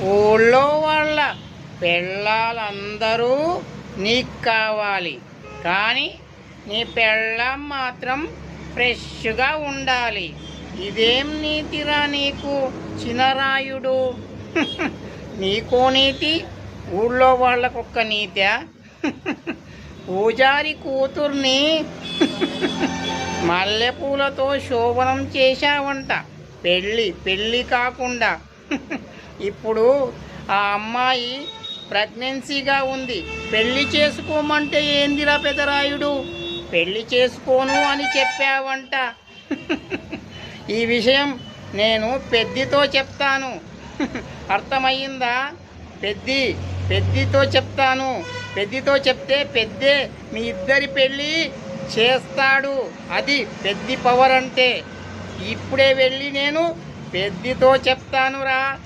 ఊళ్ళో వాళ్ళ పెళ్ళాలందరూ నీకు కావాలి, కానీ నీ పెళ్ళాం మాత్రం ఫ్రెష్గా ఉండాలి. ఇదేం నీతిరా నీకు చినరాయుడు? నీకో నీతి, ఊళ్ళో వాళ్ళకొక్క నీత్యా? పూజారి కూతుర్ని మల్లెపూలతో శోభనం చేశావంట, పెళ్ళి కాకుండా. ఇప్పుడు ఆ అమ్మాయి ప్రెగ్నెన్సీగా ఉంది. పెళ్లి చేసుకోమంటే ఏందిరా పెదరాయుడు? పెళ్లి చేసుకోను అని చెప్పావంట. ఈ విషయం నేను పెద్దితో చెప్తాను. అర్థమయ్యిందా? పెద్దితో చెప్తాను. పెద్దితో చెప్తే పెద్దే మీ ఇద్దరి పెళ్ళి చేస్తాడు. అది పెద్ది పవర్ అంటే. ఇప్పుడే వెళ్ళి నేను పెద్దితో చెప్తానురా.